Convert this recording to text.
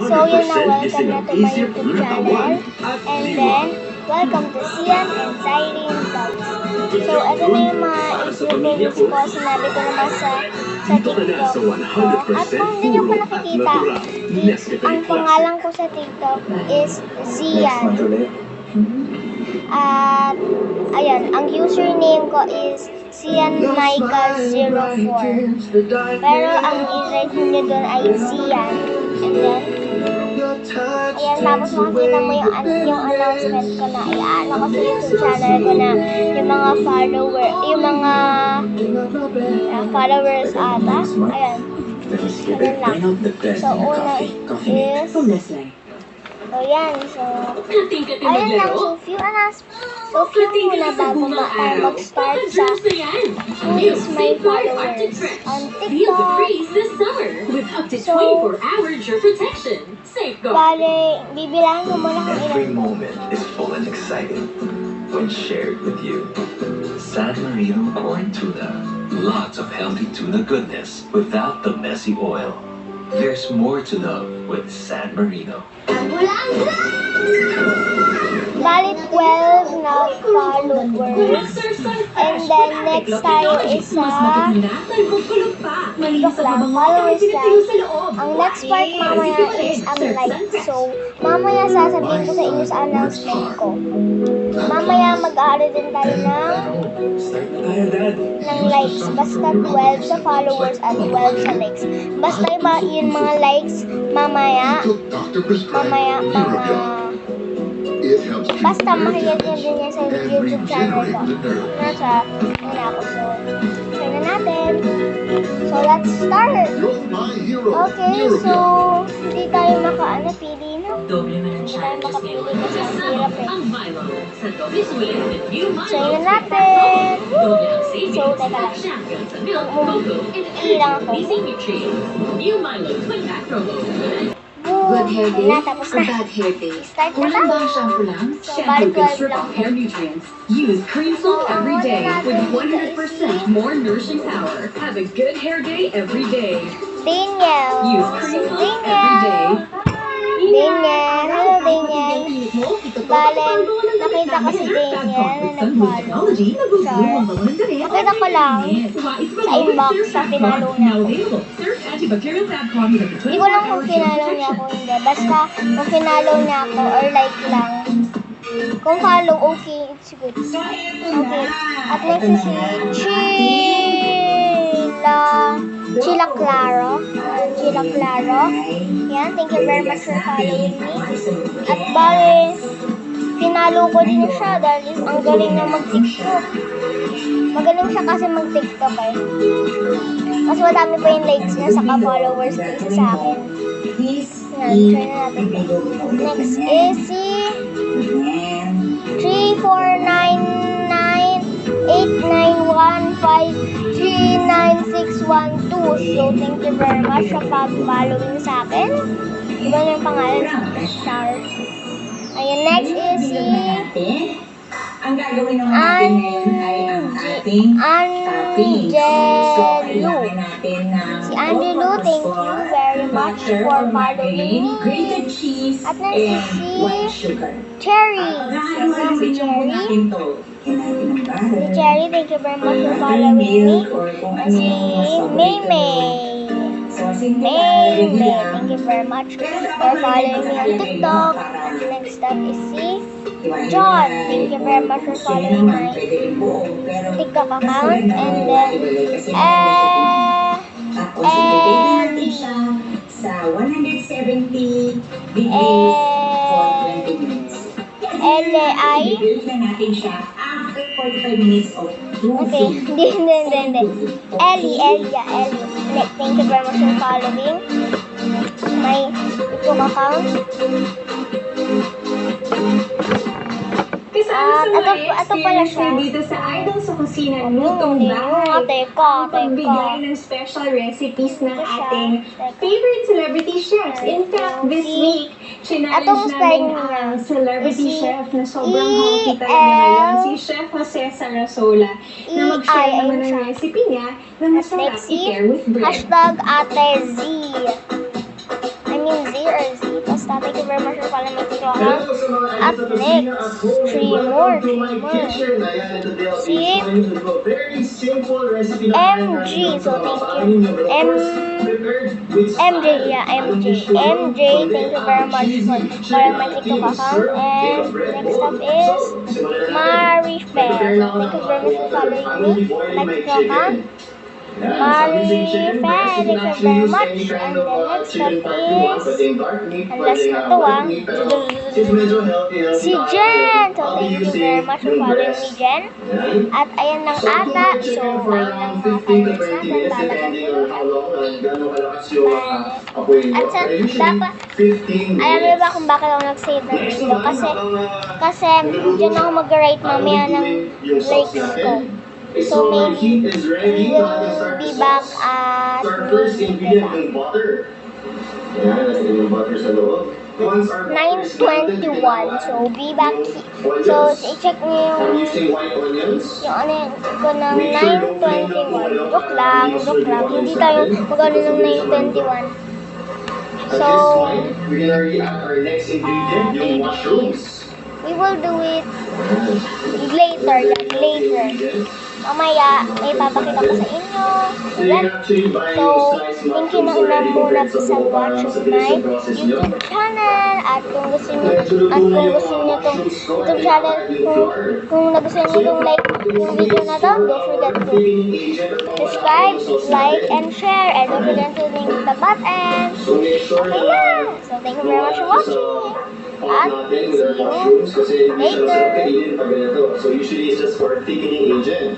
So yun na, welcome na to my YouTube channel. And then, welcome to Sian and Cyrene Vlogs. So, ito na yung mga ingredients ko. Sinabi ko naman sa TikTok ko. At kung hindi nyo pa nakikita, ang pangalan ko sa TikTok is Zian. At, ayan, ang username ko is CianMichael04. Pero ang i-write nyo doon ay Zian. And then, ayan, tapos makikita mo yung announcement ko na i-ano ko sa YouTube channel ko na yung mga followers ata. Ayan. Ayan lang. So, una is, so, yan. So, ayun lang. So, few muna bago tayo mag-start sa who is my followers on TikTok. So, bale, bibilangin ko muna kung ilan. Every moment is full and exciting when shared with you. San Marino corn tuna. Lots of healthy tuna goodness without the messy oil. There's more to love with San Marino. Bali 12 na followers. And then next tayo is sa TikTok lang, followers lang. Ang next part mamaya is ang like. So, mamaya sasabihin ko sa inyo sa announcement ko. Mamaya mag-aano din tayo ng likes. Basta 12 sa followers at 12 sa likes. Basta iba yung mga likes mamaya basta makikita din niya sa YouTube channel ko. Nasa ako. So, try na natin. So, let's start. Okay, so, hindi tayo pili na. Hindi tayo makapili kasi ang hirap eh. Try na natin. So, teka lang. Ilang ako. Good hair day Tapos or na. bad hair day? Start na Walang tayo. bang shampoo lang? So, Shampoo bali can 12 strip lang. off hair nutrients. Use Cream Silk every day with 100% more nourishing power. Have a good hair day every day. Daniel. Use Cream Silk every day. Daniel. Hello, Daniel. Bale, nakita ko si Daniel na nag-follow. Nakita ko lang sa inbox sa pinalo niya ako. Hindi ko lang kung pinalo niya ako hindi. Basta kung pinalo niya ako or like lang. Kung follow, okay, it's good. Okay. At next is si Chila Claro. Chila Claro. Yan, thank you very much for following me. At bale, pinalo ko din siya dahil ang galing niya mag-TikTok. Magaling siya kasi mag-TikTok eh. Mas madami pa yung likes niya sa followers kaysa sa akin. Yan, try na natin. Next is si 3499891539612. So, thank you very much sa pag-following sa akin. Iba na yung pangalan sa star. Ayun, next is si ang gagawin naman natin ngayon ay ang ating topping. So, kailangan natin ng si Angelo, thank you very much for following me. grated cheese At next is and si white sugar. Cherry. Pagkakaluin Si din po natin Cherry. to. Kailangan ng butter. Si Cherry, thank you very much for following me. Or kung At ano si yung mas Maymay. So, simple lang. Maymay, thank you very much for following me on TikTok. At next up is si John, thank you very much for following my TikTok account. And then, Ellie. Sa 170 degrees for 20 minutes. L-I. I-build na natin siya after 45 minutes of Okay, hindi. Ellie. Thank you very much for following my TikTok account. Ito pala siya. Dito sa Idol sa Kusina, Lutong Bahay. Teka. Pagbigay ng special recipes ng Ito siya. ating favorite celebrity chefs. In fact, this week, Atong challenge style namin niya ang celebrity is si chef na sobrang healthy talaga ngayon, si Chef Jose Sarasola, na mag-share E-I-N naman ng siya. recipe niya na At masarap next si i-pair with bread. #Ate Z. I mean Z or Z. basta. Thank you very much for following my TikTok account. Up next, 3 more. Si MG. So thank you. MJ, yeah, MJ. MJ, thank you very much for following my TikTok account. And next up is Marifer. So thank you very much for following me, my TikTok account. Marifer, thank you very much. And the next up is, ang last na to si Jen. So thank you very much for following me, Jen. At ayan lang ata. So ayun lang mga followers natin. Talagang at sa dapat, alam mo ba kung bakit ako nag-save ng video? Kasi dyan ako mag-rate mamaya ng likes ko. So maybe we will be back at 9:21. So be back. So i-check niyo yung ano ko ng 9:21. Joke lang. Hindi tayo mag-ano ng 9:21. So we will do it later. Mamaya, may papakita ko sa inyo. Ayan. So, thank you na muna sa watching my YouTube channel. At kung gusto niyo itong YouTube channel, kung nagustuhan niyo itong yung video na to, don't forget to subscribe, like, and share. And don't forget to link the button. Okay na. So, thank you very much for watching. At see you later. So usually it's just for thickening agent.